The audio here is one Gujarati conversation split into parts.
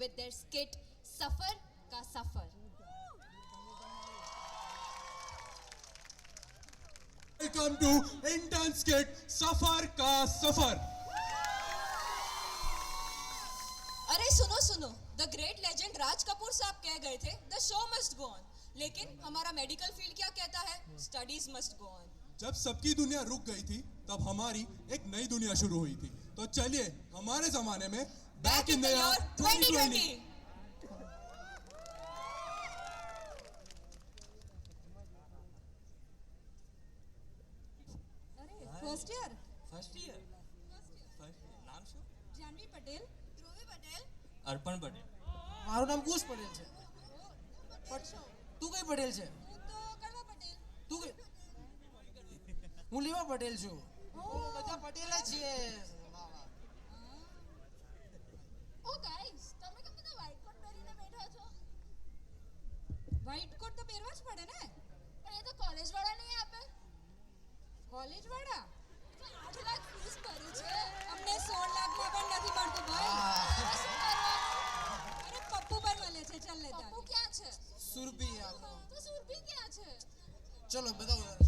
with their skit Safar Ka Safar. Welcome to intern skit Safar Ka Safar. अरे सुनो सुनो, the great legend Raj Kapoor साहब कह गए थे the show must go on, लेकिन हमारा मेडिकल फील्ड क्या कहता है? Studies must go on. जब सबकी दुनिया रुक गई थी तब हमारी एक नई दुनिया शुरू हुई थी. तो चलिए हमारे जमाने में back in the year 2020. First year નામ શું? જાનવી પટેલ, ધ્રુવી પટેલ. અર્પણ પટેલ. મારું નામ કુશ પટેલ છે. તું કઈ પટેલ છે? હું તો કડવા પટેલ. તું કઈ? હું લીવા પટેલ છું. બધા પટેલ જ છીએ. ઓ ગાઈસ, તમે કેમ બધા વ્હાઈટ કોટ પહેરીને બેઠા છો? વ્હાઈટ કોટ તો પહેરવા જ પડે ને. પણ એ તો કોલેજ વાળા નહીં આપે. કોલેજ વાળા 8 લાખ ફીસ ભરી છે, અમને 16 લાખમાં પણ નથી મળતું ભાઈ. તો શું કરવાનું? અરે પપ્પુ પર મળે છે, ચાલ લેતા. પપ્પુ ક્યાં છે? સુરભી આપણો. તો સુરભી ક્યાં છે? ચલો બતાવો યાર.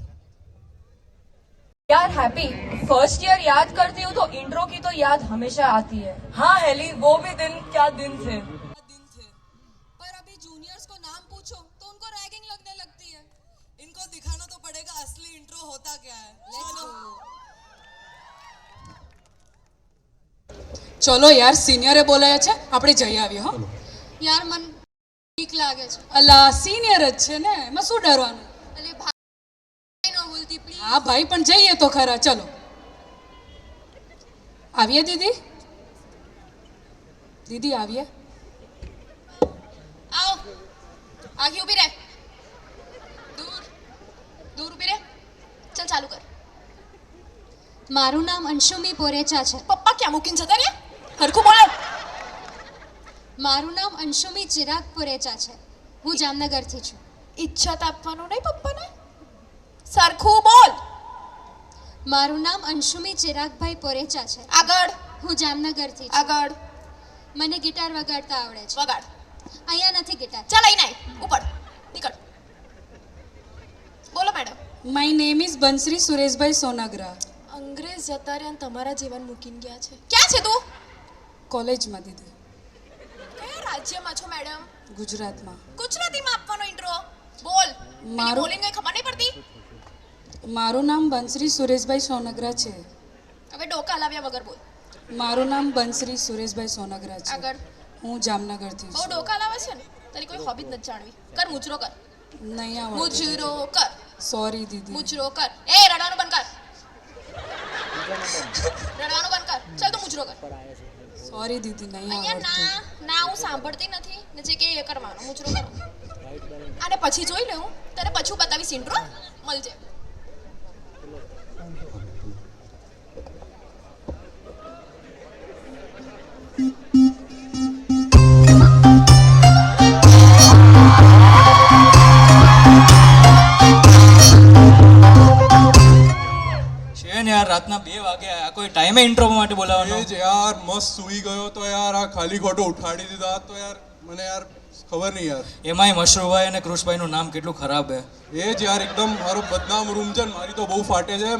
यार हैप्पी फर्स्ट ईयर याद करती हूँ तो इंट्रो की तो याद हमेशा आती है. हाँ हेली, वो भी दिन क्या दिन थे. दिन थे, पर अभी जूनियर्स को नाम पूछो तो उनको रैगिंग लगने लगती है. इनको दिखाना तो पड़ेगा असली इंट्रो होता क्या है. ચલો યાર, સિનિયરે બોલાયા છે, આપણે જઈ આવીએ. હો યાર મન ઠીક લાગે છે. અલા સિનિયર જ છે ને, એમાં શું ડરવાનું? અલે ભાઈ નો બોલતી પ્લીઝ. હા ભાઈ, પણ જઈએ તો ખરા. ચલો આવીએ દીદી. દીદી આવીએ. आओ आगे ऊभी रह. दूर दूर ऊभी रह. चल चालू कर. મારું નામ અંશુમી પોરેચા છે. पप्पा क्या मुकिन जता रे हरखू बोल. મારું નામ અંશુમી ચિરાગ પોરેચા છે. હું જામનગરથી છું. इच्छा આપવાનું નહીં પપ્પાને, સરખું બોલ. મારું નામ અંશુમી ચિરાગભાઈ પોરેચા છે. આગળ હું જામનગરથી છું. આગળ મને ગિટાર વગાડતા આવડે છે. વગાડ. અહીંયા નથી ગિટાર. ચાલ અહીં નહીં, ઉપર નીકળ. બોલો madam. My name is Bansari Sureshbhai Sonagara. અંગ્રેજ જતા રહ્યા તમારા જીવન મૂકીને ગયા છે. ક્યાં છે તું? કોલેજમાં દીદી. કયા રાજ્યમાં છો મેડમ? ગુજરાતમાં. ગુજરાતીમાં આપવાનો ઇન્ટ્રો બોલ. મારું- બોલિંગ કઈ ખબર નહીં પડતી. મારું નામ બંસરી સુરેશભાઈ સોનગરા છે. હવે ડોકા હલાવ્યા વગર બોલ. મારું નામ બંસરી સુરેશભાઈ સોનગરા છે. આગળ. હું જામનગરથી બહુ છું. ડોકા હલાવે છે ને, તારી કોઈ હોબી જ નથી જાણવી. કર મુજરો કર. નહીં આવડતું. મુજરો કર. સોરી દીદી. મુજરો કર. એ રડવાનું બંધ કર. રડવાનું બંધ કર. ચાલ તું મુજરો કર. સોરી દીદી, નહીં અહીંયા આવડતું. ના હું સાંભળતી નથી ને, જે કે એ કરવાનું. મુજરો કર. અને પછી જોઈ લઉં, તને પછી બતાવીશ ઇન્ટ્રો. મળજે. છે ને યાર, રાતના 2 વાગે આયા, કોઈ ટાઈમે ઇન્ટ્રો માટે બોલાવવાનો. એ જ યાર, મસ્ત સૂઈ ગયો તો યાર આ ખાલી ખોટો ઉઠાડી દીધા તો યાર મને યાર ખબર નહીં યાર. એમાંય મશરૂભાઈ અને કૃષભાઈનું નામ કેટલું ખરાબ હે. એ જ યાર એકદમ મારો બદનામ રૂમ છે ને, મારી તો બહુ ફાટે છે.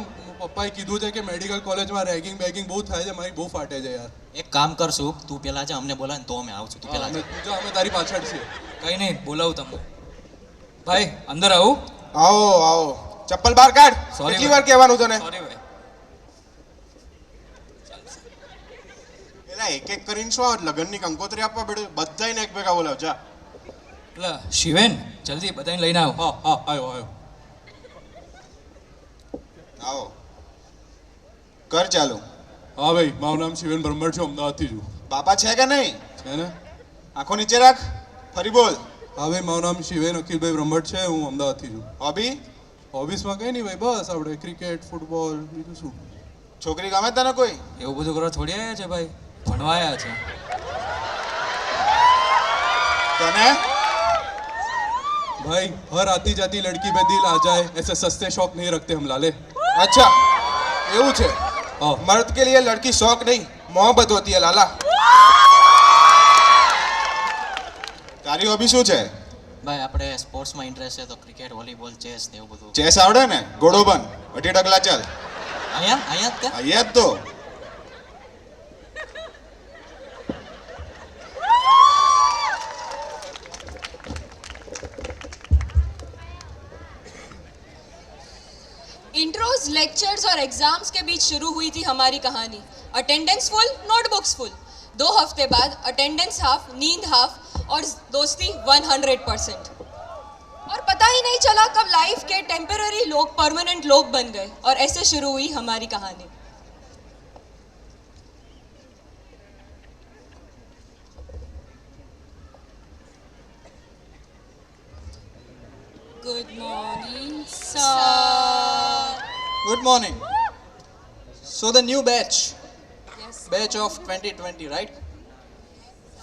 પપ્પાએ કીધું છે કે મેડિકલ કોલેજમાં રેગિંગ બેગિંગ બહુ થાય છે, મારી બહુ ફાટે છે યાર. એક કામ કરશું, તું પેલા જા, અમને બોલાવે ને તો અમે આવશું. તું પેલા જા. તું જા, અમે તારી પાછળ છીએ. કઈ નહીં, બોલાવું તમને. ભાઈ અંદર આવું. આવો આવો, ચપ્પલ બહાર કાઢ. Sorry કેટલી ભાઈ. વાર કહેવાનું તને? સોરી ભાઈ. એલા એક એક કરીને શું આવે? લગનની કંકોત્રી આપવા બેઠો, બધાયને એક ભેગા બોલાવ. જા. પેલા શિવેન, જલ્દી બધાને લઈને આવો. હા હા, આવ્યો આવ્યો. આવો, કર ચાલુ. હા ભાઈ, મારું નામ શિવેન બ્રહ્મણ છે, અમદાવાદથી છું. બાપા છે કે નહીં? છે ને? આંખો નીચે રાખ, ફરી બોલ. હા ભાઈ, મારું નામ શિવેન અખિલભાઈ બ્રહ્મણ છે, હું અમદાવાદથી છું. હોબી? હોબીસમાં કંઈ નહીં ભાઈ, બસ આપણે ક્રિકેટ ફૂટબોલ બીજું શું. છોકરી ગમે તને કોઈ? એવું બધું કરવા થોડી આવ્યા છે ભાઈ, ભણવા આવ્યા છે. તને? भाई हर आती जाती लड़की पे दिल आ जाए ऐसे सस्ते शौक नहीं रखते हम लाले. अच्छा એવું છે? हाँ. मर्द के लिए लड़की शौक नहीं मोहब्बत होती है लाला. તારી હોબી શું છે? ભાઈ આપણે સ્પોર્ટ્સમાં ઇન્ટરેસ્ટ છે તો ક્રિકેટ વોલીબોલ ચેસ ને એવું બધું. ચેસ આવડે ને? ઘોડો બન, અઢી ડગલા ચાલ. અહીંયા જ તે અહીંયા જ તો. इंट्रोज लेक्चर्स और एग्जाम्स के बीच शुरू हुई थी हमारी कहानी. Attendance full, notebooks full. 2 हफ्ते बाद अटेंडेंस हाफ, नींद हाफ और दोस्ती 100%. और पता ही नहीं चला कब लाइफ के टेम्पररी लोग परमानेंट लोग बन गए और ऐसे शुरू हुई हमारी कहानी. Good morning sir. Good morning. So the new batch, batch of 2020, right?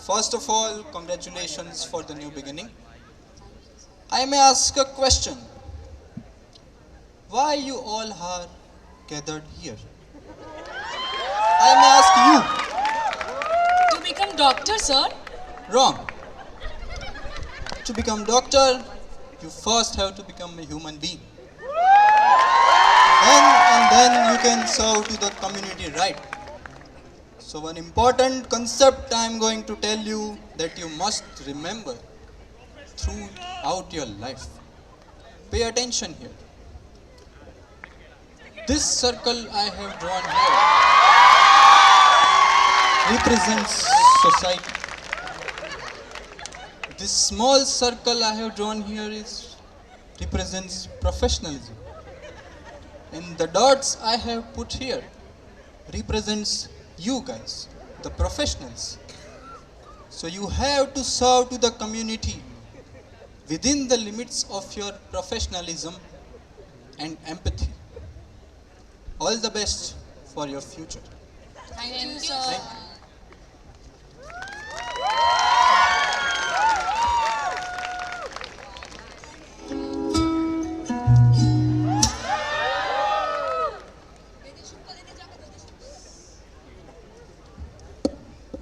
First of all, congratulations for the new beginning. I may ask a question. Why you all are gathered here? I may ask you. To become doctor, sir? Wrong. To become doctor, you first have to become a human being. Then you can serve to the community, right? So one important concept I am going to tell you that you must remember throughout your life. Pay attention here. This circle I have drawn here represents society. This small circle I have drawn here represents professionalism. And the dots I have put here represents you guys, the professionals. So you have to serve to the community within the limits of your professionalism and empathy. All the best for your future. Thank you, sir. Thank you.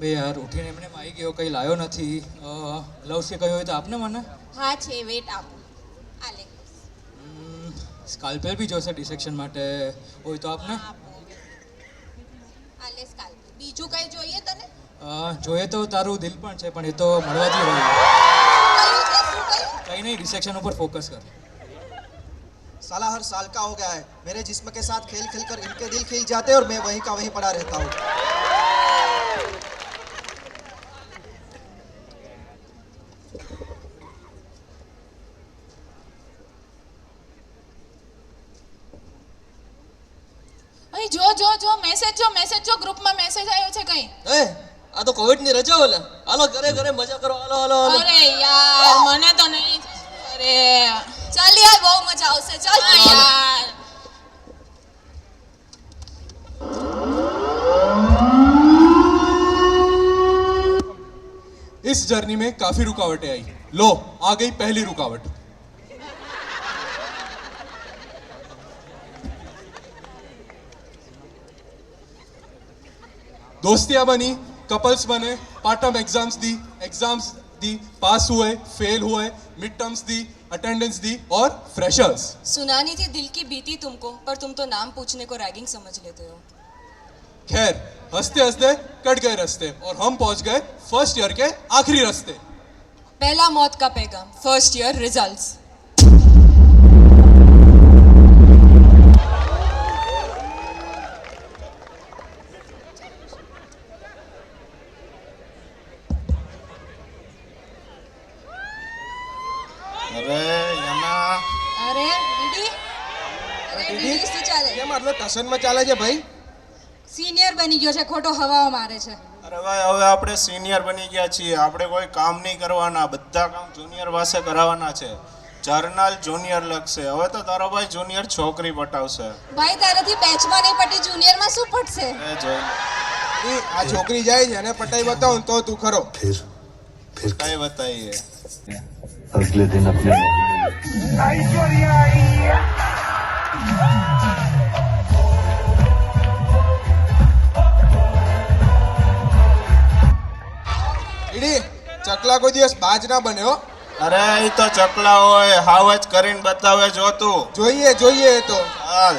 બે યાર ઉઠીને એમને આવી ગયો કંઈ લાવ્યો નથી. ગ્લવ્સ કે કહ્યું હોય તો આપને મને. હા છે, વેટ આપો. આ લે. સ્કાલ્પેલ બી જોશે ડિસેક્શન માટે હોય તો આપને. આ લે સ્કાલ. બીજું કઈ જોઈએ તને? જોઈએ તો તારું દિલ પણ છે પણ એ તો મળવાથી હોય. કયું તે શું કયું? કંઈ નહીં, ડિસેક્શન ઉપર ફોકસ કર. साला हर साल का हो गया है. मेरे जिस्म के साथ खेल खेल कर इनके दिल खिल जाते हैं और मैं वहीं का वहीं पड़ा रहता हूँ. અહીં જો મેસેજ જો ગ્રુપમાં મેસેજ આવ્યો છે કઈ. એ આ તો કોવિડ ની રજા ઓલે. હાલો ઘરે ઘરે મજા કરો. હાલો હાલો હાલો. અરે યાર મને તો નહીં. અરે ચાલ યાર, બહુ મજા આવશે. ચાલ યાર. इस जर्नी में काफी रुकावटें आई. लो आ गई पहली रुकावट. दोस्तियां बनी, कपल्स बने, पार्ट टाइम एग्जाम्स दी, पास हुए, फेल हुए, मिड टर्म्स दी, अटेंडेंस दी और फ्रेशर्स. सुनानी थी दिल की बीती तुमको, पर तुम तो नाम पूछने को रैगिंग समझ लेते हो. खैर हंसते हंसते कट गए रास्ते और हम पहुंच गए फर्स्ट ईयर के आखिरी रास्ते. पहला मौत का पैगाम, फर्स्ट ईयर रिजल्ट्स. અરે યમા, અરે દીદી, દીદી શું ચાલે? કેમ આટલો ટશનમાં ચાલે છે ભાઈ? સિનિયર બની ગયો છે, ખોટો હવાઓ મારે છે. અરે ભાઈ હવે આપણે સિનિયર બની ગયા છીએ. આપણે કોઈ કામ નહીં કરવાના, બધા કામ જુનિયર પાસે કરાવવાના છે. જર્નલ જુનિયર લખશે. હવે તો તારો ભાઈ જુનિયર છોકરી પટાવશે. ભાઈ તારાથી બેચમાં નહીં પટી, જુનિયરમાં શું પડશે? એ જોઈ આ છોકરી જાય છે એને પટાઈ બતાવું તો તું ખરો. કઈ બતાવીએ. अगले दिन अपने ચકલા કોઈ દિવસ બાજ ના બને હો. અરે એ તો ચકલા હોય, હાવ જ કરીને બતાવે જો તું. જોઈએ જોઈએ એ તો. હાલ.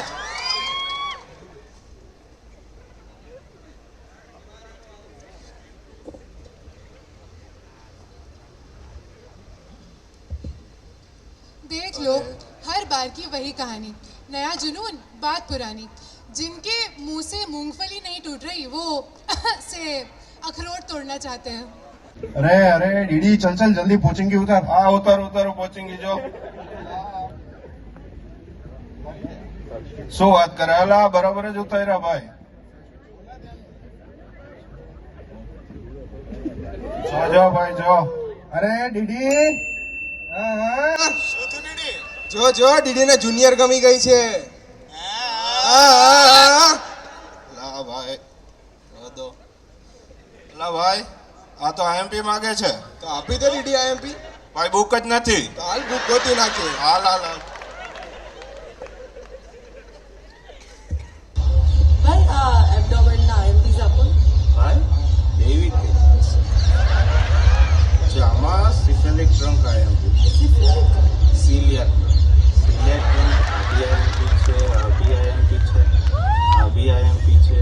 देख लो हर बार की वही कहानी, नया जुनून बात पुरानी, जिनके मुंह से मूंगफली नहीं टूट रही वो से अखरोट तोड़ना चाहते हैं. अरे अरे डीडी चल चल जल्दी पहुंचेंगे उधर. हाँ उतर उतर पहुंचेंगे जो. શું વાત કરે? અલા બરાબર જ ઉતાર્યા ભાઈ. જો ભાઈ જો. અરે ડીડી. હા હા. શું થયું ડીડી? જો જો ડીડી ને જુનિયર ગમી ગઈ છે. લા ભાઈ દો. લા ભાઈ આ તો આઈએમપી માંગે છે. તો આપી દે ડીડી આઈએમપી. ભાઈ બુક જ નથી. તો હાલ બુક ગોતી નાખે. હાલ હાલ હાલ. भाई एब्डोमेन ना एमपीज आपको ભાઈ એવી છે આમાં સિફેલિક ટ્રંક આઈએમપી. સિલિયક સિલિયક આઈએમપી છે, આબી આઈએમપી છે,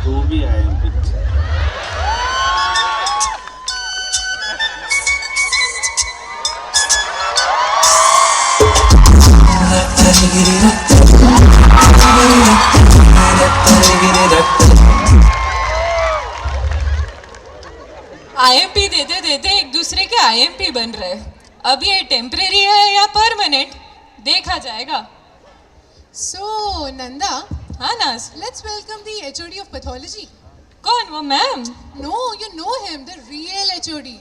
તું બી આઈએમપી છે. आईएमपी देते देते एक दूसरे के आईएमपी बन रहे. अब ये टेम्परेरी है या परमानेंट देखा जाएगा. सो नंदा, हाँ Naaz. Let's welcome the HOD of pathology. कौन वो ma'am? No you know him, the real HOD.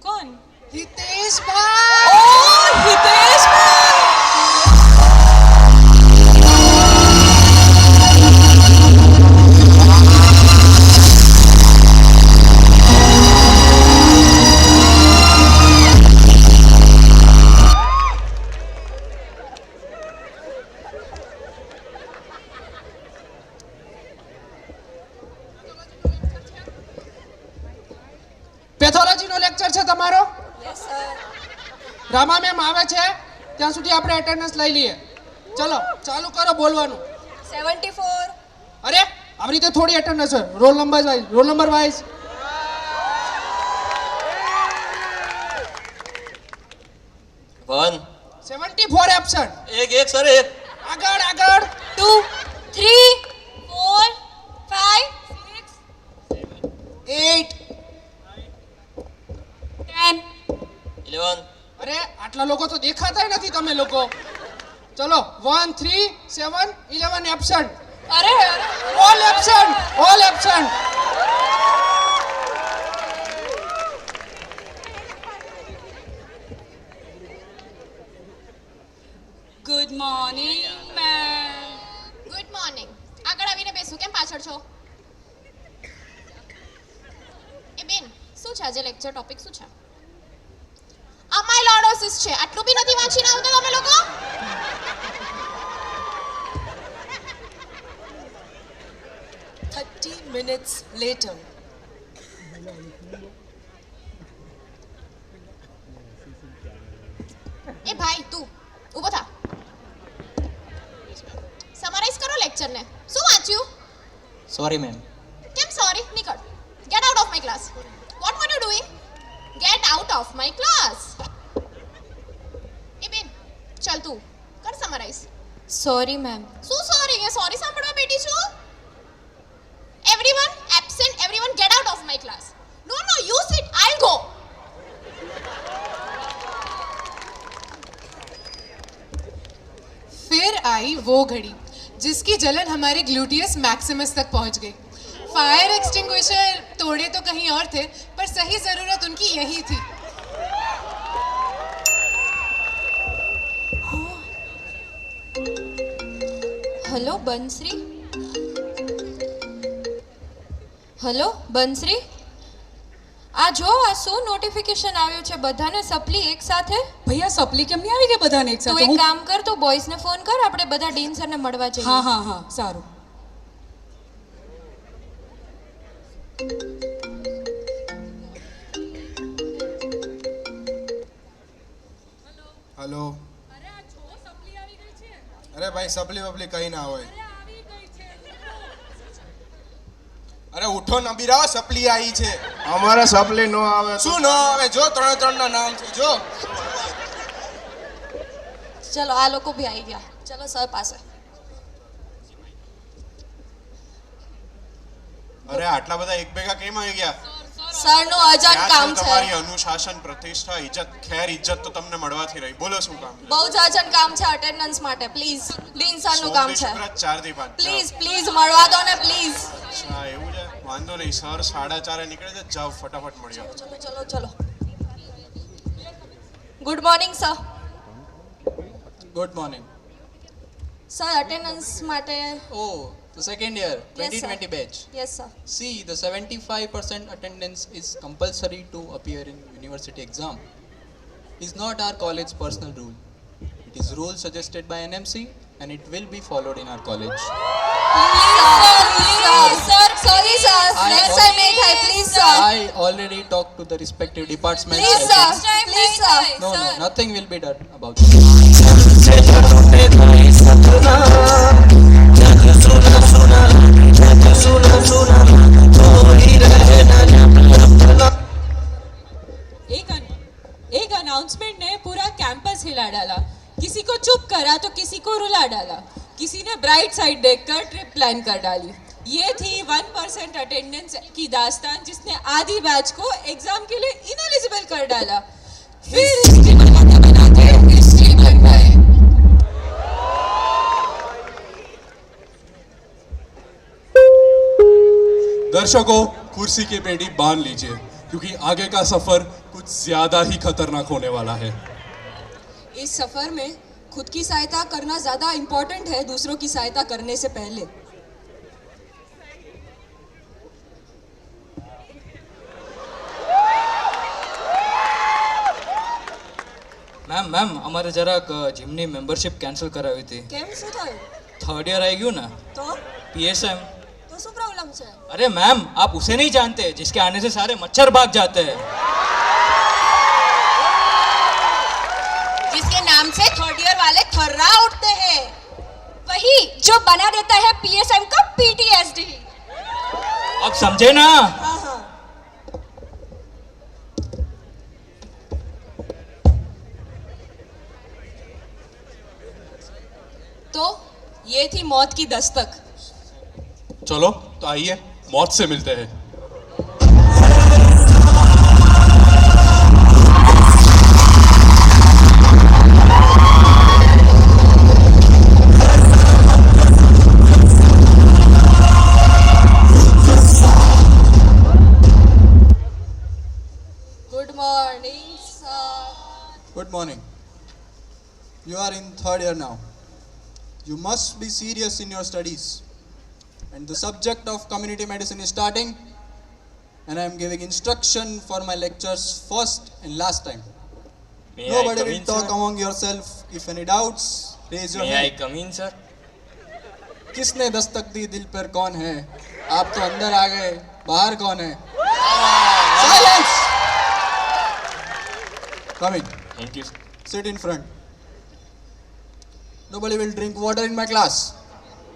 कौन? हितेश भाई. ओह हितेश भाई. પેથોલોજી નો લેક્ચર છે તમારો? રામા મેમ આવે છે ત્યાં સુધી આપણે એટેન્ડન્સ લઈ લઈએ. ચલો ચાલુ કરો બોલવાનું. 74. અરે આવી રીતે થોડી એટેન્ડન્સ છે. Roll number wise. One 74 absent. એક એક સર એક. આગળ આગળ. 2 3 4 5 8. 10. 11 અરે આટલા લોકો તો દેખાતાય નથી તમે લોકો. ચલો 1 3 7 11 એબ્સન્ટ. अरे all absent. All absent. Good morning ma'am. Good morning. આગળ આવીને બેસું, કેમ પાછળ છો? એ બેન, શું છે આજે લેક્ચર ટોપિક શું છે? અમાયલોઇડોસિસ છે. આટલું બી નથી વાંચીને આવતા તમે લોકો? minutes later. એ ભાઈ તું ઊભો થા. સમરાઇઝ કરો લેક્ચર ને. શું વાંચ્યું? Sorry ma'am. કેમ સોરી? નીકળ. Get out of my class. What were you doing? Get out of my class. એ બેન ચાલ તું કર સમરાઇઝ. Sorry ma'am. શું સોરી? એ સોરી સાંભળવા બેઠી છું. Everyone absent. Everyone get out of my class. No no you sit, I'll go. फिर आई वो घड़ी जिसकी जलन हमारे ग्लूटियस मैक्सिमस तक पहुंच गई. फायर एक्सटिंग्विशर तोड़े तो कहीं और थे, पर सही जरूरत उनकी यही थी. हेलो बंसरी. हेलो बंसरी. આ જો આ શું નોટિફિકેશન આવ્યું છે બધાને સપ્લી એક સાથે. ભૈયા સપ્લી કેમ નહીં આવી ગઈ બધાને એક તું સાથે? એક કામ કર, તો બોયઝને ફોન કર, આપણે બધા ડીન સરને મળવા જઈએ. હા હા હા સારું. हेलो अरे भाई सपली वपली कहीं ना होए अरे उठो ना बीरा सपली आई छे અમારે સપલી નો આવે શું નો આવે જો ત્રણ ના નામ છે જો ચલો આ લોકો બી આવી ગયા. ચલો સર પાસે. અરે આટલા બધા એક ભેગા કેમ આવી ગયા? સરનું અર્જન્ટ કામ છે. તમારી અનુશાસન પ્રતિષ્ઠા ઇજ્જત ખેર ઇજ્જત તો તમને મળવાથી રહી. બોલો શું કામ છે? બહુ જ અર્જન્ટ કામ છે અટેન્ડન્સ માટે. પ્લીઝ ડીન સરનું કામ છે. 4 થી 5 પ્લીઝ પ્લીઝ મળવા દો ને પ્લીઝ. અચ્છા એવું છે. વાંધો નહીં સર 4:30 નીકળે છે. જાઓ ફટાફટ મળી આવો. ચલો ચલો ચલો. Good morning sir. Good morning. Sir attendance માટે. Oh, the second year, 2020 batch. Yes sir. See, the 75% attendance is compulsory to appear in university exam. Is not our college personal rule. It is rule suggested by NMC and it will be followed in our college. Please sir. Sorry sir. Next time નહીં થાય please sir. I already talked to the respective departments. Please sir. Please sir. No, nothing will be done about it. एक अनाउंसमेंट ने पूरा कैंपस हिला डाला. किसी को चुप करा तो किसी को रुला डाला. किसी ने ब्राइट साइड देखकर ट्रिप प्लान कर डाली. ये थी 1% अटेंडेंस की दास्तान जिसने आधी बैच को एग्जाम के लिए इनएलिजिबल कर डाला. फिर हिस्ट्री बनाते बनाते हिस्ट्री बन गए. दर्शकों कुर्सी की पेटी बांध लीजिए क्योंकि आगे का सफर कुछ ज्यादा ही खतरनाक होने वाला है. इस सफर में खुद की सहायता करना ज्यादा इम्पोर्टेंट है दूसरों की सहायता करने से पहले. મેમ અમારે જરાક જીમની મેમ્બરશિપ કેન્સલ કરાવી હતી. કેમ શું થયું? थर्ड ईयर आई गયું ना તો पीएसएम. તો શું પ્રોબ્લેમ છે? अरे मैम आप उसे नहीं जानते जिसके आने से सारे मच्छर भाग जाते हैं. जिसके नाम से थर्ड ईयर वाले थर्रा उठते हैं. वही जो बना देता है पीएसएम का पीटीएसडी. अब समझे ना. तो ये थी मौत की दस्तक. चलो तो आइए मौत से मिलते हैं. Good morning sir. Good morning. You are in third year now. You must be serious in your studies. And the subject of community medicine is starting. And I am giving instruction for my lectures first and last time. May Nobody I come will in, talk sir? among yourself. If any doubts, raise your May I hand. come in, sir? किसने दस्तक दी दिल पर कौन है? आप तो अंदर आ गए, बाहर कौन है? Silence! Come in. Thank you. Sit in front. Nobody will drink water in my class.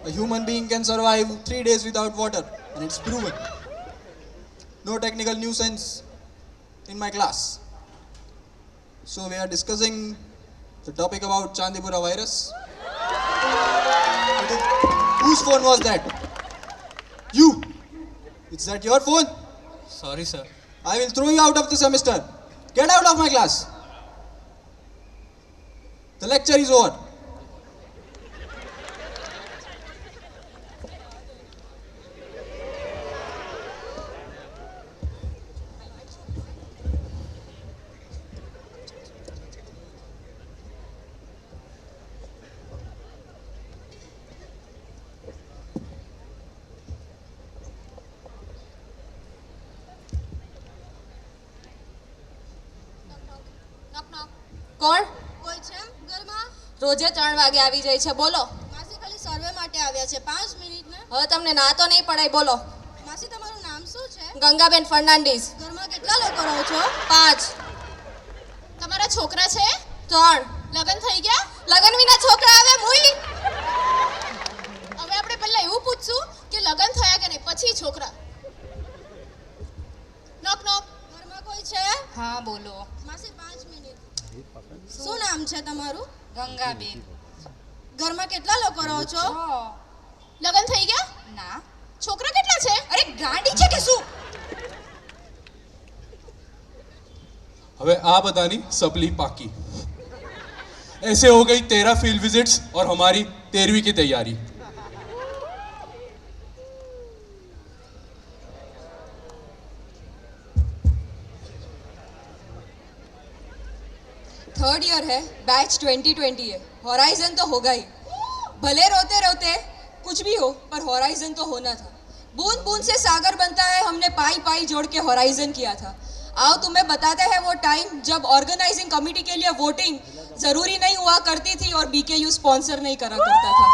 A human being can survive 3 days without water, and it's proven. No technical nuisance in my class. So we are discussing the topic about Chandipura virus. Whose phone was that? You. Is that your phone? Sorry sir. I will throw you out of the semester. Get out of my class. The lecture is over. કોણ? કોઈ છે ઘરમાં? રોજે 3 વાગે આવી જાય છે. બોલો. માસી ખાલી સર્વે માટે આવ્યા છે 5 મિનિટ ને. હવે તમને ના તો નહીં પડાય. બોલો. માસી તમારું નામ શું છે? ગંગાબેન ફર્નાન્ડીસ. ઘરમાં કેટલા લોકો રહો છો? 5. તમારા છોકરા છે? 3. લગન થઈ ગયા? લગન વિના છોકરા આવે મુઈ? હવે આપણે પહેલા એવું પૂછશું કે લગન થયા કે નહીં, પછી છોકરા. નોક નોક. ઘરમાં કોઈ છે? હા બોલો. માસી 5 મિનિટ. શું નામ છે તમારું? ગંગાબેન. ઘરમાં કેટલા લોકો રહો છો? લગન થઈ ગયા? ના. છોકરા કેટલા છે? અરે ગાંડી છે કે શું? હવે આ બધાની સપલી પાકી. ऐसे हो गई 13 फील्ड विजिट्स और हमारी 13वीं की तैयारी. थर्ड ईयर है, बैच 2020 है, हॉराइजन तो होगा ही. भले रोते रोते कुछ भी हो पर हॉराइजन तो होना था. बूंद बूंद से सागर बनता है, हमने पाई पाई जोड़ के हॉराइजन किया था. आओ तुम्हें बताते हैं वो टाइम जब ऑर्गेनाइजिंग कमेटी के लिए वोटिंग जरूरी नहीं हुआ करती थी और बीकेयू स्पॉन्सर नहीं करा करता था.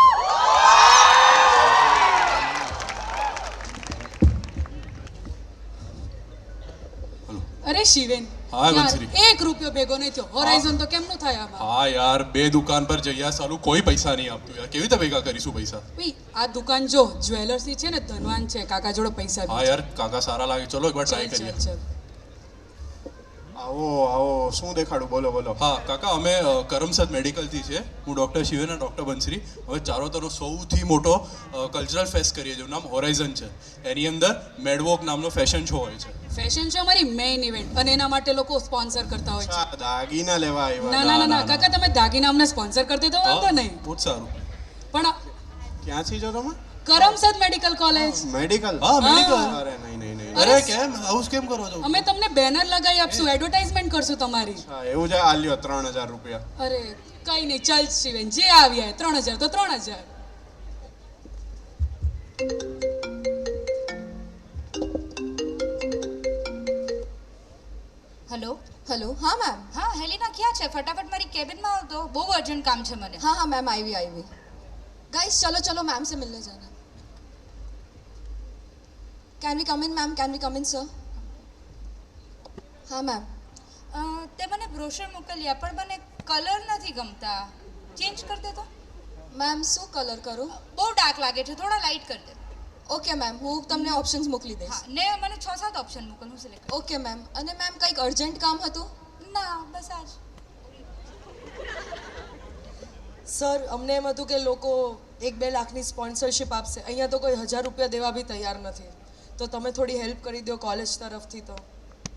અરે શિવેન હા બંસરી. 1 રૂપિયો ભેગો નહીં થયો. હોરાઇઝન તો કેમનું થાય આમાં? હા યાર, બે દુકાન પર જઈએ સાલું કોઈ પૈસા નહીં આપતું યાર. કેવી રીતે ભેગા કરીશું પૈસા? ભાઈ આ દુકાન જો જ્વેલર્સની છે ને, ધનવાન છે, કાકા જોડે પૈસા બી હા છે. યાર, કાકા સારા લાગે. ચલો એકવાર ટ્રાય ચલ, કરીએ. ચલ. આવો આવો, શું દેખાડું? બોલો બોલો. હા કાકા, અમે કરમસદ મેડિકલથી છે. હું ડૉક્ટર શિવેન અને ડૉક્ટર બંસરી. હવે ચારોતરનો સૌથી મોટો કલ્ચરલ ફેસ્ટ કરીએ, જેનું નામ હોરાઇઝન છે. એની અંદર મેડવોક નામનો ફેશન શો હોય છે. ફેશન શો અમારી મેઇન ઇવેન્ટ, અને એના માટે લોકો સ્પોન્સર કરતા હોય છે. દાગીના લેવા આવ્યા? ના ના ના ના કાકા, તમે દાગીના અમને સ્પોન્સર કરતે તો વાંધો નહીં, બહુ જ સારું. પણ ક્યાંથી છો તમે? Karamsad medical college. મેડિકલ? હા મેડિકલ. અરે નહીં નહીં નહીં. અરે કેમ આવું કેમ કરો છો? અમે તમને બેનર લગાવી આપશું, એડવર્ટાઇઝમેન્ટ કરશું તમારી. હા એવું છે. આ લ્યો 3000 રૂપિયા. અરે કઈ નહીં, ચાલ શિવેન, જે આવ્યા 3000 તો 3000. હેલો. हेलो. हाँ मैम. હા હેલિના ક્યાં છે? ફટાફટ મારી કેબિનમાં આવતો, બહુ અર્જન્ટ કામ છે મને. हाँ हाँ मैम, आई. गाइस चलो चलो, मैम से मिलने जाना. Can we come in ma'am? Can we come in sir? हाँ मैम. તે મને બ્રોશર મોકલ્યા પણ મને કલર નથી ગમતા. ચેન્જ કરી દે તો. मैम શું કલર કરું? બહુ ડાર્ક લાગે છે, થોડા લાઇટ કરી દે. ઓકે મેમ, હું તમને ઓપ્શન્સ મોકલી દઈશ. હા ને મને 6-7 ઓપ્શન મોકલ, હું સિલેક્ટ. Okay ma'am. અને મેમ કંઈક અર્જન્ટ કામ હતું? ના બસ આજ. સર અમને એમ હતું કે લોકો 1-2 લાખની સ્પોન્સરશિપ આપશે, અહીંયા તો કોઈ 1000 રૂપિયા દેવા બી તૈયાર નથી, તો તમે થોડી હેલ્પ કરી દો કોલેજ તરફથી. તો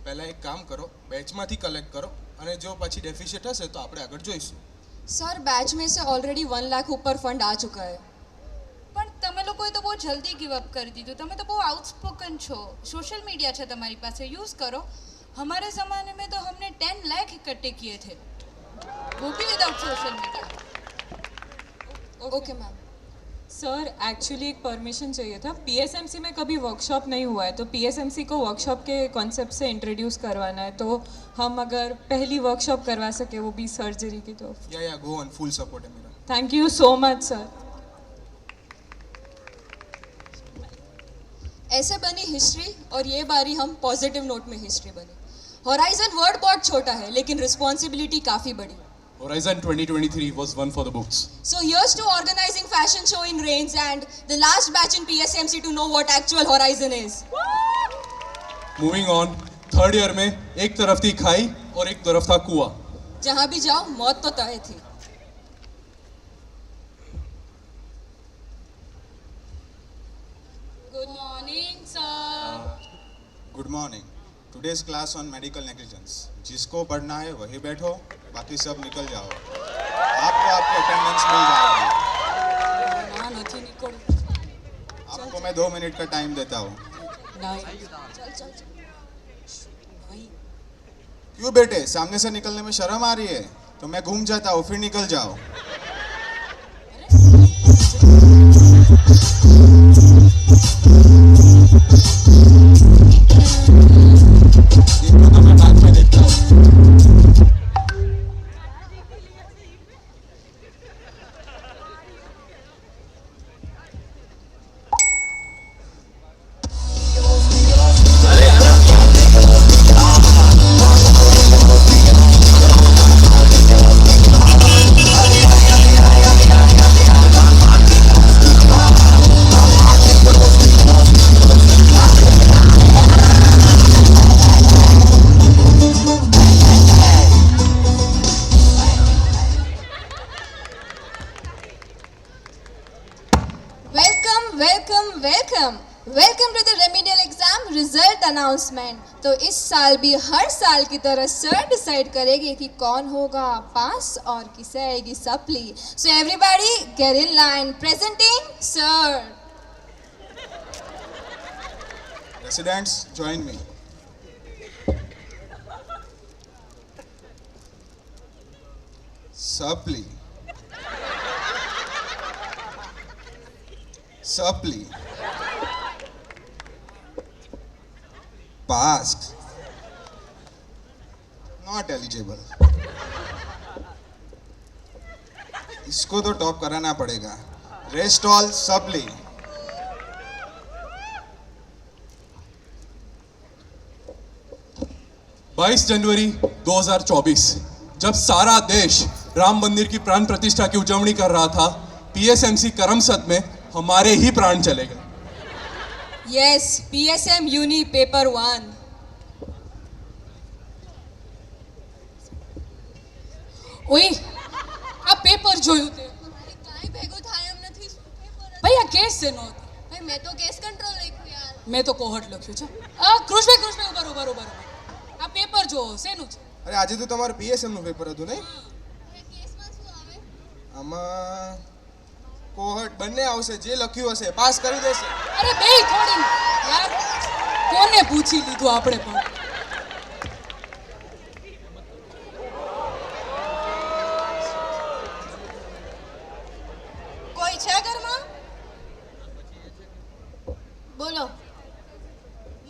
પહેલા એક કામ કરો, બેચમાંથી કલેક્ટ કરો અને જો પછી ડેફિસિટ હશે તો આપણે આગળ જોઈશું. सर बैच में से ऑलरेडी 1 लाख ऊपर फंड आ चुका है. પણ તમે લોકોએ તો બહુ જલ્દી ગિવ અપ કરી દીધું. તમે તો બહુ આઉટસ્પોકન છો. સોશિयल मीडिया છે તમારી પાસે, यूज़ करो. हमारे ज़माने में तो हमने 10 लाख इकट्ठे किए थे, वो भी without social media. Okay ma'am. Sir actually एक परमिशन चाहिए था. पीएसएमसी में कभी वर्कशॉप नहीं हुआ है, तो पीएसएमसी को वर्कशॉप के कॉन्सेप्ट से इंट्रोड्यूस करवाना है. तो हम अगर पहली वर्कशॉप करवा सके, वो भी सर्जरी की, तो या गो ऑन, फुल सपोर्ट है मेरा. Thank you so much sir. ऐसे बनी हिस्ट्री और ये बारी हम पॉजिटिव नोट में हिस्ट्री बनी. होराइजन वर्ड बहुत छोटा है लेकिन रिस्पॉन्सिबिलिटी काफ़ी बड़ी. Horizon 2023 was one for the books. So here's to organizing fashion show in Rains and the last batch in PSMC to know what actual Horizon is. Moving on, third year में एक तरफ थी खाई और एक तरफ था कुआं. जहाँ भी जाओ मौत तो तय थी. Good morning sir. Good morning. Today's class on medical negligence. जिसको पढ़ना है वही बैठो, बाकी सब निकल जाओ. आपको आपकी अटेंडेंस मिल जाएगी. ના નથી નીકળ. आपको मैं 2 मिनट का टाइम देता हूँ. નહીં. क्यों बेटे, सामने से निकलने में शर्म आ रही है? तो मैं घूम जाता हूँ, फिर निकल जाओ. लाइन तो इस साल भी हर साल की तरह सर डिसाइड करेंगे कि कौन होगा पास और किसे आएगी supply. So everybody get in line. Presenting sir. Residents, join me. Supply. Supply. Passed. Not eligible. इसको तो टॉप कराना पड़ेगा. Rest all supply. जनवरी 2024 जब सारा देश राम मंदिर की प्राण प्रतिष्ठा की उजवणी कर रहा था, पीएसएमसी करमसद में हमारे ही प्राण चले गए. Yes, PSM Uni Paper 1. ઓય આ પેપર જોયું તે કાંઈ ભેગું થાય એમ નથી. ભાઈ આ કેસ શેનો હતો? ભાઈ મેં તો કેસ કંટ્રોલ લખ્યું યાર. મેં તો કોહટ લખ્યું છે. કૃષ્ણ ઉભા. આ પેપર જો શેનું છે? અરે આજે તો તમારું પીએસએમ નું પેપર હતું નહીં? આમાં કોહટ બંને આવશે, જે લખ્યું હશે પાસ કરી દેશે. અરે બે થોડી યાર, કોને પૂછી લીધું આપણે પણ? કોઈ છે ઘરમાં? બોલો.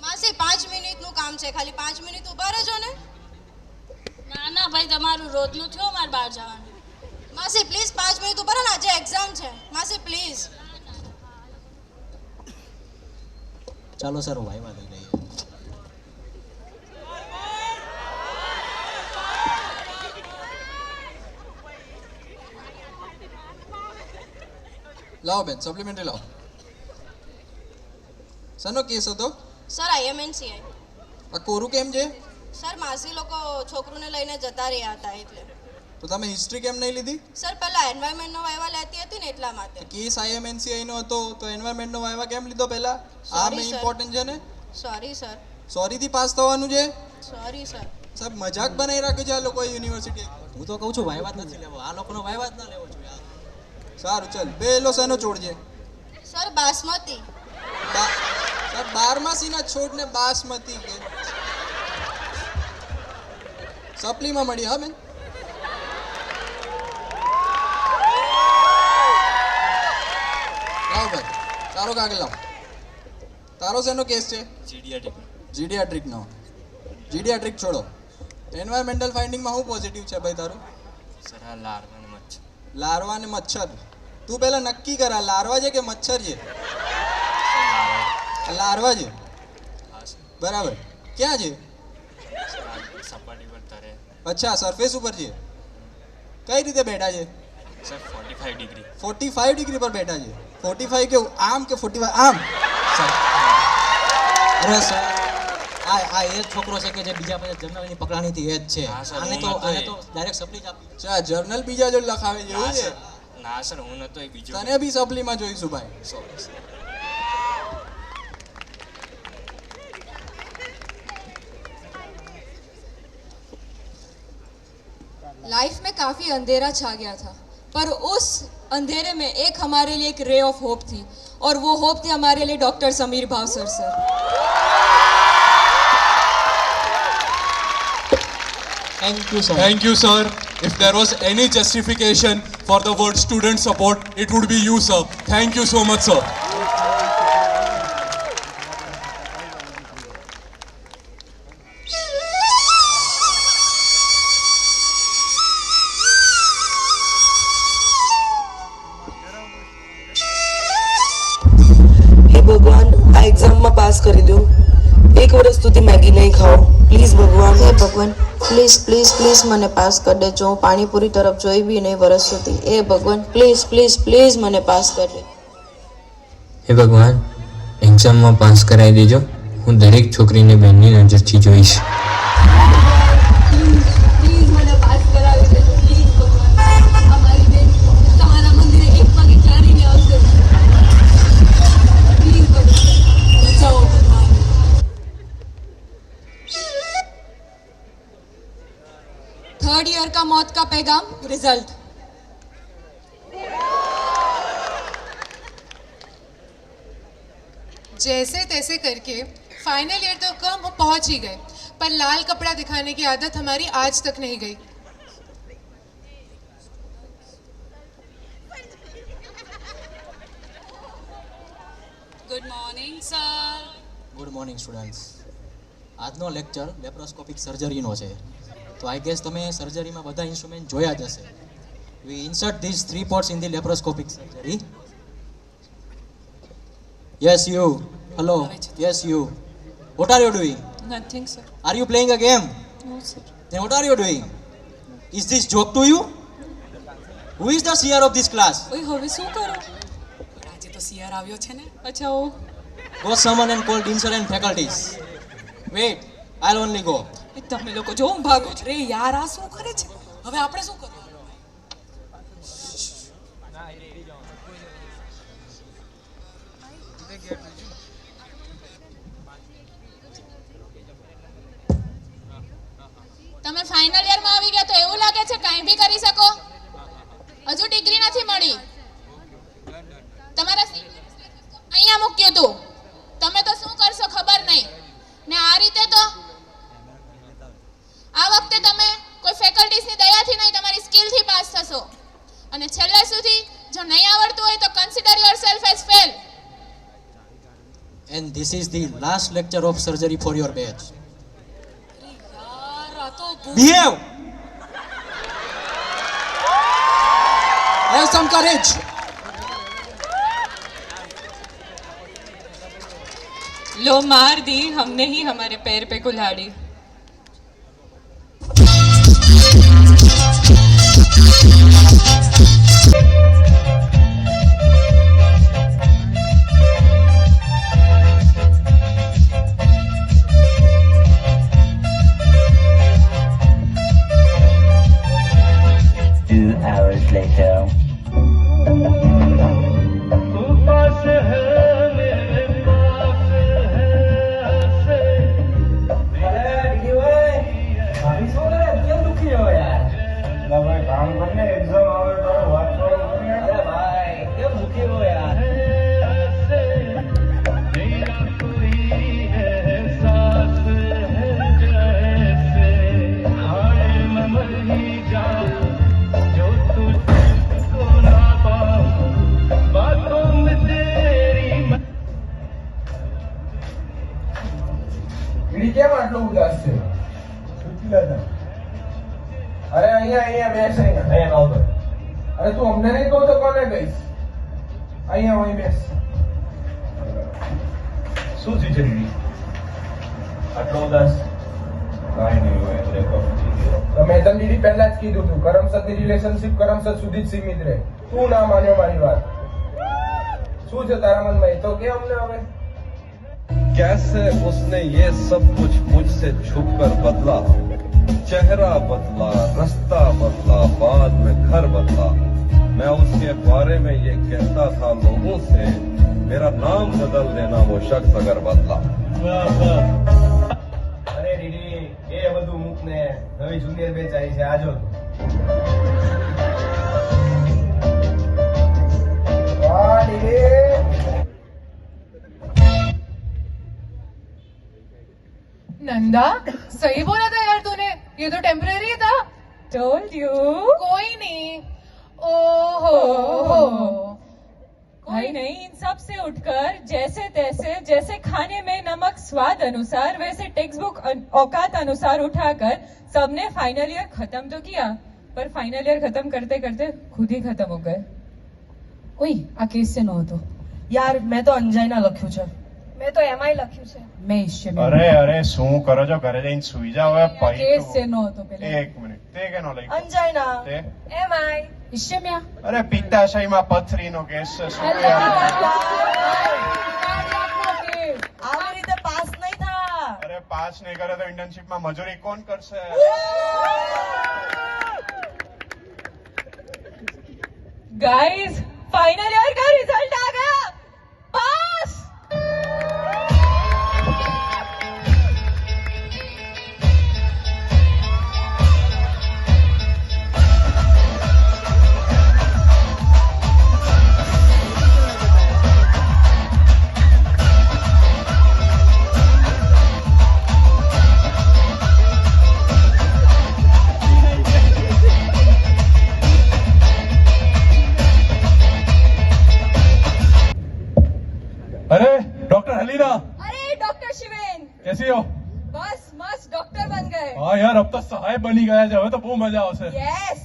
માસી 5 મિનિટનું કામ છે, ખાલી 5 મિનિટ ઊભા રહેજો ને. ના ભાઈ, તમારું રોજનું થયો મારે બહાર જવાનું. માસી પ્લીઝ 5 મિનિટ ઊભા રહો ને, આજે એક્ઝામ છે. માસી પ્લીઝ. ચાલો સર, વાયવા લઈ લઈએ. લાવો બેન, સપ્લિમેન્ટરી લાવો. શાનો કેસ હતો? Sir IMNCI. આ કોરું કેમ છે? સર માસી લોકો છોકરુને લઈને જતા રહ્યા હતા એટલે. તો તમે હિસ્ટ્રી કેમ નહીં લીધી? સર પહેલા એન્વાયરમેન્ટનો વાયવા લેતી હતી ને એટલા માટે. કેસ IMNCI નો હતો તો એન્વાયરમેન્ટનો વાયવા કેમ લીધો પહેલા? આ મેં ઇમ્પોર્ટન્ટ છે ને. Sorry sir. સોરી થી પાસ થવાનું છે? Sorry sir. સાહેબ મજાક બનાવી રાખ્યો છે આ લોકોએ યુનિવર્સિટી. હું તો કહું છું વાયવા જ નથી લેવો, આ લોકોનો વાયવા જ ના લેવો જોઈએ. સારું ચાલ, પેલો શેનો છોડ છે? સર બાસમતી. સર 12માસીના છોડને બાસમતી કે સપ્લીમાં મળી. હા બેન, લાવ ભાઈ, તારો કાગળ લાવ. તારો શેનો કેસ છે? જીડિયાટ્રિકનો. જીડિયાટ્રિક છોડો. એન્વાયરમેન્ટલ ફાઇન્ડિંગમાં શું પોઝિટિવ છે ભાઈ તારું? સર આ લાર્વા અને મચ્છર. લાર્વા અને મચ્છર. તું પહેલા નક્કી કર, આ લાર્વા છે કે મચ્છર છે? લાર્વા છે. બરાબર. ક્યાં છે? સપાટી પર તરે. અચ્છા, સરફેસ ઉપર છે. કઈ રીતે બેઠા છે? Sir 45 degree. 45 ડિગ્રી પર બેઠા છે. 45 કેવું, આમ કે 45 આમ? અરે સર, આ એ જ છોકરો છે કે જે બીજા પાસે જર્નલની પકડાણી હતી, એ જ છે. આને તો ડાયરેક્ટ સપ્લી જ આપી. અચ્છા, જર્નલ બીજા જો લખાવે છે એવું છે? ના સર, હું નતો, એક બીજો. તને બી સપ્લીમાં જોઈશું ભાઈ. लाइफ में काफ़ी अंधेरा छा गया था, पर उस अंधेरे में एक हमारे लिए एक रे ऑफ होप थी, और वो होप थी हमारे लिए doctor Sameer Bhavsar sir. Thank you, sir. If there was any justification for the word student support, it would be you, sir. Thank you so much, sir. હે ભગવાન, આ એક્ઝામમાં પાસ કરી દો. એક વર્ષ સુધી મેગી નહીં ખાઓ પ્લીઝ ભગવાન. હે ભગવાન, પ્લીઝ પ્લીઝ પ્લીઝ મને પાસ કરી દેજો. હું પાણીપુરી તરફ જોઈ બી નહીં વર્ષ સુધી. એ ભગવાન, પ્લીઝ પ્લીઝ પ્લીઝ મને પાસ કરી દે. હે ભગવાન, એક્ઝામમાં પાસ કરાવી દેજો. હું દરેક છોકરીને બહેનની નજરથી જોઈશ. थर्ड ईयर का मौत का पैगाम रिजल्ट। जैसे तैसे करके फाइनल ईयर तो कम पहुंच ही गए, पर लाल कपड़ा दिखाने की आदत हमारी आज तक नहीं गई। Good morning sir. Good morning students. આજનો લેક્ચર લેપ્રોસ્કોપિક સર્જરીનો છે. તો આઈ ગેસ તમે સર્જરીમાં બધા ઇન્સ્ટ્રુમેન્ટ જોયા જ હશે. We insert this 3 ports in the laparoscopic surgery. Yes you. Hello. Yes you. What are you doing? Nothing sir. Are you playing a game? No sir. Then what are you doing? Is this joke to you? Who is the seer of this class? ઓય હવે શું કરો? આજે તો સિયાર આવ્યો છે ને. અચ્છા ઓ. Go summon and call Deans and faculties. Wait, I'll only go. તમે લોકો જો હું ભાગો છો. અરે યાર આ શું કરે છે? હવે આપણે શું કરવાનું? તમે ફાઇનલ યરમાં આવી ગયા તો એવું લાગે છે કંઈ બી કરી શકો? હજુ ડિગ્રી નથી મળી. તમારા અહીંયા મૂક્યું હતું, તમે તો શું કરશો ખબર નહીં ને. આ રીતે તો આ વખતે તમે કોઈ ફેકલ્ટીઝની દયાથી નહીં, તમારી સ્કિલથી પાસ થશો. અને છેલ્લે સુધી જો નહીં આવડતું હોય તો consider yourself as fail. And this is the last lecture of surgery for your batch. Behave! Have some courage. लो मार दी हमने ही हमारे पैर पे कुल्हाड़ी. કેમ આટલો ઉદાસ છે? અરે અહીંયા બેસ, અહીંયા આવતો. અરે તું અમને નહીં કહું તો કોને કહીશ? અહીંયા અહીં બેસ. શું થયું છે દીદી? આટલો ઉદાસ? કાંઈ નહીં હોય એટલે તો મેં તને દીદી પહેલા જ કીધું તું, કરમસદની રિલેશનશિપ કરમસદ સુધી જ સીમિત રહે. તું ના માન્યો મારી વાત. શું છે તારા મનમાં? એ તો કે અમને હવે. कैसे उसने ये सब कुछ मुझसे छुप कर बदला, चेहरा बदला, रास्ता बदला, बाद में घर बदला. मैं उसके बारे में ये कहता था लोगों से, मेरा नाम बदल देना वो शख्स अगर बदला. અરે દીદી એ બધું મૂક ને, નવી જુનિયર બેચ આવી છે, આજો. વાહ દીદી. नंदा सही बोला था यार तूने, ये तो टेम्परेरी था. Told you. कोई नहीं. ओहो. भाई नहीं, इन सब से उठकर जैसे तैसे, जैसे खाने में नमक स्वाद अनुसार वैसे टेक्स्ट बुक औकात अनुसार उठाकर सबने फाइनल ईयर खत्म तो किया, पर फाइनल ईयर खत्म करते करते खुद ही खत्म हो गए. ઓય આ કેસ છે નો હતો યાર મેં તો અંજાઈના લખ્યું છે. मैं तो एमआई लख्यू છે. મેં ઈશ્ય અરે શું કરો છો? ઘરે જઈને સુઈ જાવ હવે. કેસ છે નો હતો પેલા. એક મિનિટ, તે કેનો લઈ? અંજાઈના. તે एमआई. ઈશ્ય મ્યા અરે પિત્તાશયમાં પથરીનો કેસ છે. શું આવી રીતે પાસ નહીં થા. અરે પાસ નહીં કરે તો ઇન્ટર્નશિપમાં મજૂરી કોણ કરશે? गाइस फाइनल ईयर का रिजल्ट आ गया. पास. अब तो सहाय बनी गया है, હવે તો બહુ મજા આવશે. यस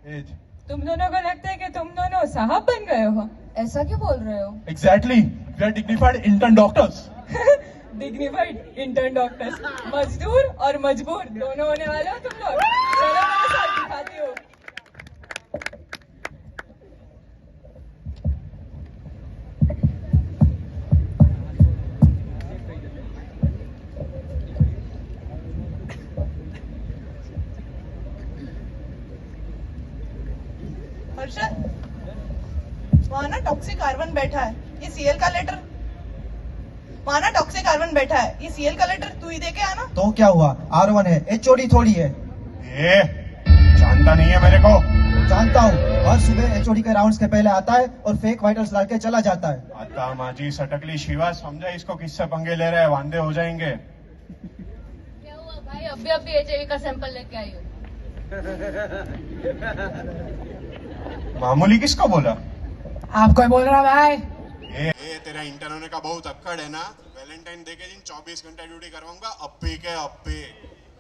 એ જ. तुम दोनों को लगता है कि तुम दोनों साहब बन गए हो? ऐसा क्यों बोल रहे हो? Exactly. We are dignified intern doctors. Dignified intern doctors, मजदूर और मजबूर दोनों होने वाले हो तुम लोग. चलो मेरे साथ दिखाती हूँ. हर्षद, वहाँ ना टॉक्सिक कार्बन बैठा है, ये सीएल का लेटर. वहाँ ना टॉक्सिक कार्बन बैठा है, ये सीएल का लेटर तू ही दे के आना. तो क्या हुआ, R1 है, HOD थोड़ी है. जानता नहीं है मेरे को. जानता हूँ, हर सुबह HOD के राउंड्स के पहले आता है और फेक वाइटल्स डाल के चला जाता है. आता माजी सटकली शिवा, समझा इसको किससे पंगे ले रहे हैं, वांदे हो जाएंगे. क्या हुआ भाई, अभी HIV का सैंपल लेके आई हूँ. मामूली किसको बोला? आप कोई बोल रहा भाई? ए तेरा इंटर्न होने का बहुत अक्कड़ है ना. वैलेंटाइन डे के दिन 24 घंटा ड्यूटी करवाऊंगा, अब्बी के अब्बी.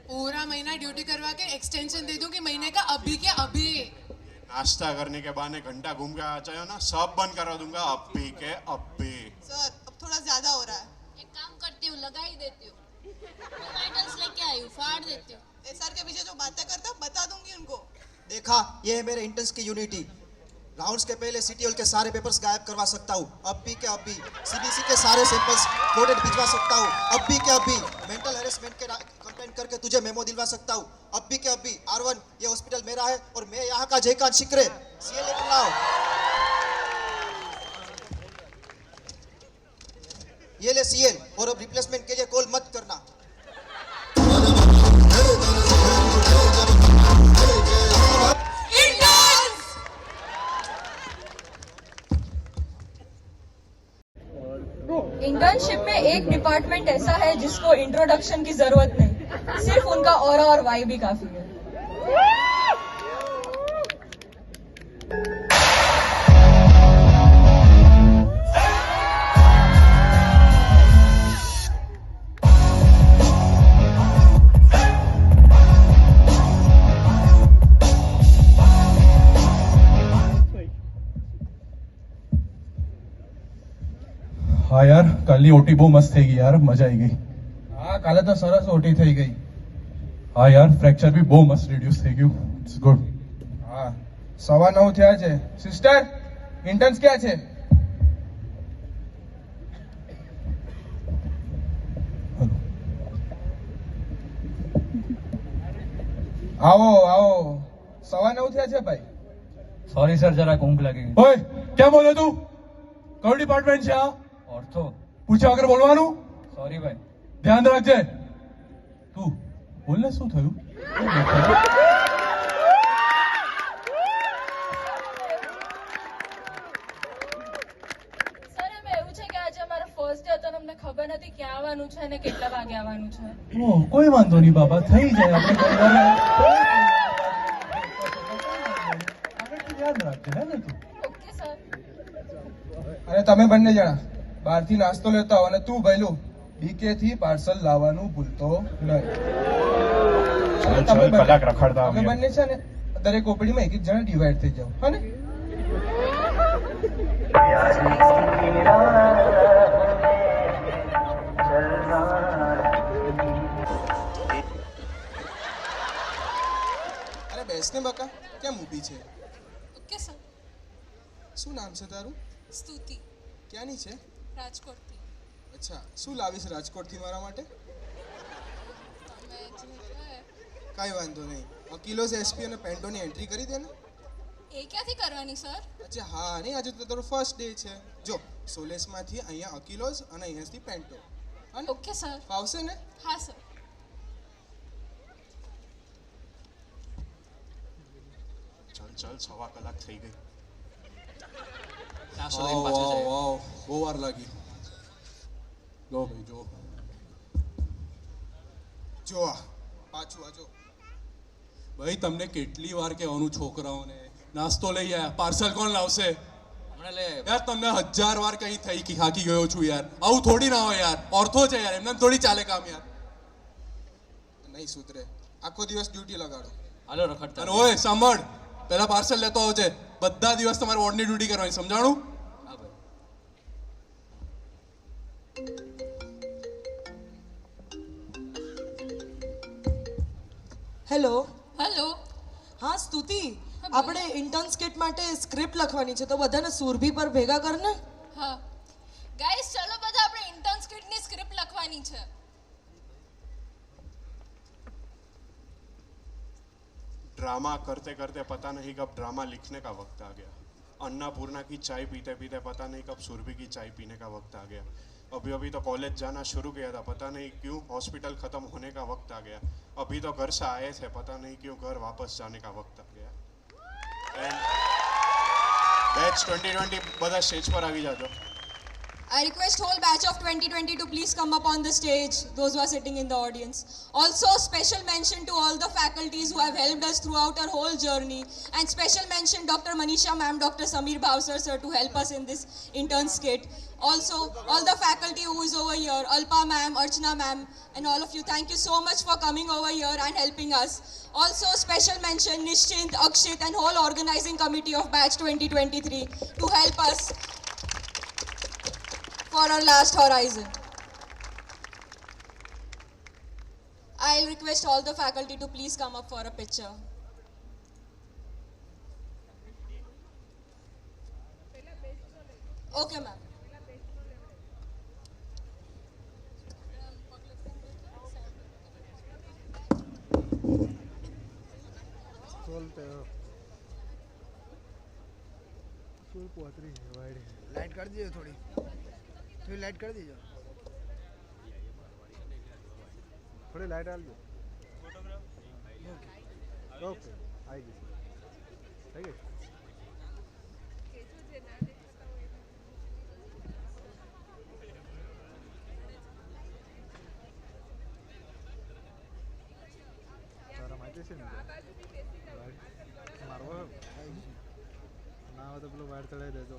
पूरा महीना ड्यूटी करवा के एक्सटेंशन दे दूं कि महीने का अभी के अभी. नाश्ता करने के बहाने घंटा घूम के आ जाओ ना, सब बंद करा दूंगा, अब्बी के अब्बी. सर अब थोड़ा ज्यादा हो रहा है. एक काम करती हूँ, लगा ही देती हूँ. टाइटल्स लेके आई हूँ, फाड़ देती हूँ. सर के पीछे जो बातें करते हो बता दूंगी उनको. देखा, ये है मेरे इंटर्न्स की यूनिटी. राउंड्स के पहले CTL के सारे पेपर्स गायब करवा सकता हूँ, अभी के अभी. CBC के सारे सैंपल्स कोडेड भिजवा सकता हूँ, अभी के अभी. मेंटल हैरेसमेंट के कंप्लेंट करके तुझे मेमो दिलवा सकता हूँ, अभी के अभी. R1, ये हॉस्पिटल मेरा है और मैं यहाँ का जयकांत शिकरे. CL लेटर लाओ. ये ले CL, और अब रिप्लेसमेंट के लिए कॉल मत करना. इंटर्नशिप में एक डिपार्टमेंट ऐसा है जिसको इंट्रोडक्शन की जरूरत नहीं, सिर्फ उनका ऑरा और वाइब ही काफी है. હા યાર, કાલની ઓટી બહુ મસ્ત થઈ ગઈ યાર, મજા આવી ગઈ. હા, કાલે તો સરસ ઓટી થઈ ગઈ. હા યાર, ફ્રેક્ચર બી બહુ મસ્ત રિડ્યુસ થઈ ગયું. It's good. હા, 9:15 થયા છે. સિસ્ટર, ઇન્ટર્ન્સ ક્યાં છે? આવો આવો, 9:15 થયા છે ભાઈ. सॉरी सर, जरा ऊँग लगी. ઓય, क्या બોલે તું? કયું ડિપાર્ટમેન્ટ છે આ? ऑर्थो. પૂછ્યા વગર બોલવાનું? सॉरी भाई. ધ્યાન રાખજે. તું બોલને, શું થયું? સર એમ એવું છે કે આજે અમારો ફર્સ્ટ ડે હતો અને અમને ખબર નથી ક્યાં આવવાનું છે અને કેટલા વાગે આવવાનું છે. ઓ, કોઈ વાંધો નહીં બાબા, થઈ જાય. આપણે ધ્યાન રાખજે, હે ને તું? Okay sir. અને તમે બંને જણા બહારથી નાસ્તો લેતા હો, અને તું ભઈલું BK થી પાર્સલ લાવવાનું ભૂલતો નહીં. કલાક રખડતા તમે બંને છે ને દરેક ઓપડીમાં એક એક જણા ડિવાઈડ થઈ જાવ, હા ને? અરે બેસને બકા, કેમ ઊભી છે? Okay sir. શું નામ છે તારું? સ્તુતિ. ક્યાંની છે? રાજકોટથી. અચ્છા, શું લાવીશ રાજકોટથી મારા માટે? કાંઈ વાંધો નહીં. કિલોઝ SP અને પેન્ટોની એન્ટ્રી કરી દે ને. એ ક્યાંથી કરવાની સર? અચ્છા હા, નહીં આજે તો તારો ફર્સ્ટ ડે છે. જો, સોલેસમાંથી અહીંયા અકિલોઝ અને અહીંયાથી પેન્ટો. Okay sir. ફાવશે ને? હા સર. ચાલ, 6 કલાક થઈ ગઈ. બહુ વાર લાગી. જો ભાઈ, જો જો પાછું આજો. ભાઈ, તમને કેટલી વાર કહેવાનું છોકરાઓને નાસ્તો લઈ આયા, પાર્સલ કોણ લાવશે? યાર, તમને 1000 વાર કઈ થઈ હાકી ગયો છું યાર. આવું થોડી ના હોય યાર, ઓર્થો છે યાર, એમને થોડી ચાલે કામ યાર. નહીં સુધરે. આખો દિવસ ડ્યુટી લગાડો. હાલો રખડતા. અને ઓય સાંભળ, પહેલા પાર્સલ લેતો આવજે. બધા દિવસ તમારે વોર્ડની ડ્યુટી કરવાની, સમજાણું? હા ભાઈ. Hello hello. હા સ્તુતિ, આપણે ઇન્ટર્ન સ્કિટ માટે સ્ક્રિપ્ટ લખવાની છે, તો બધાને સુરભી પર ભેગા કર ને. હા ગાઈસ, ચલો બધા આપણે ઇન્ટર્ન સ્કિટની સ્ક્રિપ્ટ લખવાની છે. ड्रामा करते करते पता नहीं कब ड्रामा लिखने का वक्त आ गया. अन्नापूर्णा की चाय पीते पीते पता नहीं कब सुरभि की चाय पीने का वक्त आ गया. अभी अभी तो कॉलेज जाना शुरू किया था, पता नहीं क्यों हॉस्पिटल ख़त्म होने का वक्त आ गया. अभी तो घर से आए थे, पता नहीं क्यों घर वापस जाने का वक्त आ गया. एंड बैच 2020 બધા સ્ટેજ પર આવી જાજો. I request whole batch of 2020 to please come up on the stage, those who are sitting in the audience. Also, special mention to all the faculties who have helped us throughout our whole journey. And special mention Dr. Manisha ma'am, Dr. Samir Bhavsar sir to help us in this intern skit. Also, all the faculty who is over here, Alpa ma'am, Archana ma'am, and all of you, thank you so much for coming over here and helping us. Also, special mention Nishchint, Akshit and whole organizing committee of batch 2023 to help us for our last horizon. I'll request all the faculty to please come up for a picture. Okay, ma'am. Light कर दीजिए, थोड़ी लाइट कर दीजिए, थोड़ी लाइट डाल दो. ओके आएगी, ठीक है. તારા માહિતી છે ને મારવા ના હોય તો પેલું વાયર ચડાવી દેજો.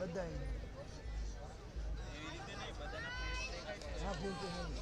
બધા હા બોલતો નહીં.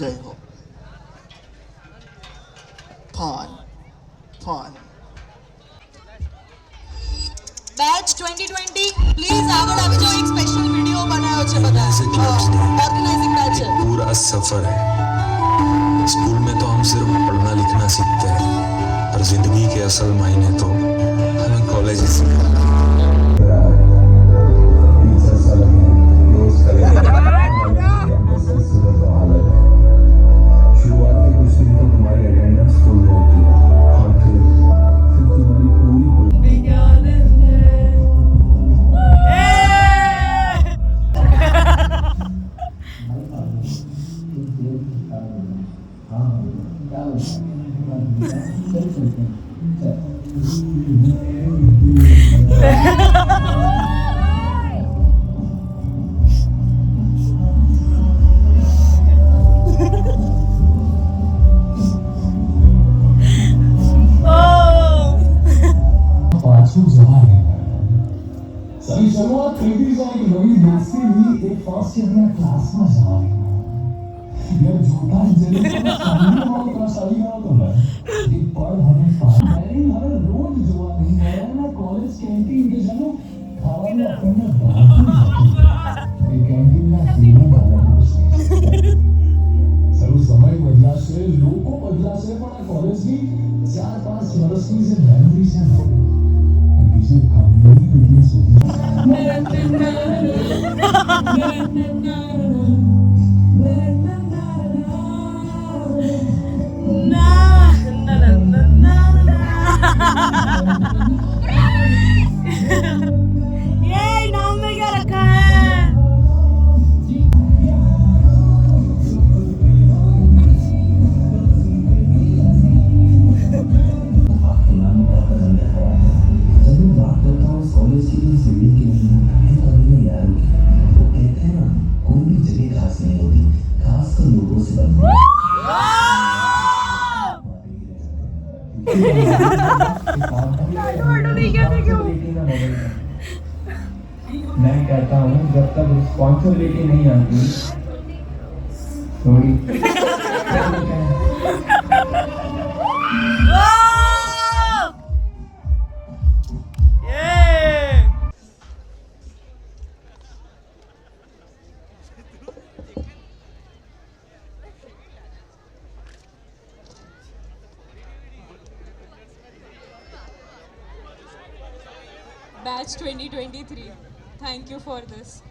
જય હો. ફોન બેચ 2020 પ્લીઝ આગળ આવી જાઓ. એક સ્પેશિયલ વિડિયો બનાવ્યો છે બધા ઓર્ગેનાઇઝિંગ બેચ છે. पूरा सफर है. स्कूल में तो हम सिर्फ पढ़ना लिखना सीखते हैं, पर जिंदगी के असल मायने तो हमें कॉलेज से સારી શરૂઆત થઈ ગઈ છે એક નવી દોસ્તીની એક ફર્સ્ટ યરના ક્લાસમાં જવાની યાર જોતા જ જરી સારી વાળો ક્લાસ આવી ગયો તો ને એક પણ હવે ફાઇનલી હવે રોજ જોવા નહીં મળ્યા કોલેજ કેન્ટીન કે જનો ખાવાનું આપણને ભાવતું એ કેન્ટીનના ફીમાં ડાલા સરું સમય બદલાશે લોકો બદલાશે પણ આ કોલેજની 4-5 વર્ષની જે મેમરી છે ને બીજે કંપની વિડિયો સુધી ये नाम में क्या रखा है? कॉलेज की जो सीढ़ी की है कभी यार वो कहते हैं ना कोई भी जगह खास नहीं होती खास कर लोगों से बनती मैं कहता हूँ जब तक रिस्पॉन्सिबिलिटी नहीं आती थोड़ी Batch 2023. Thank you for this.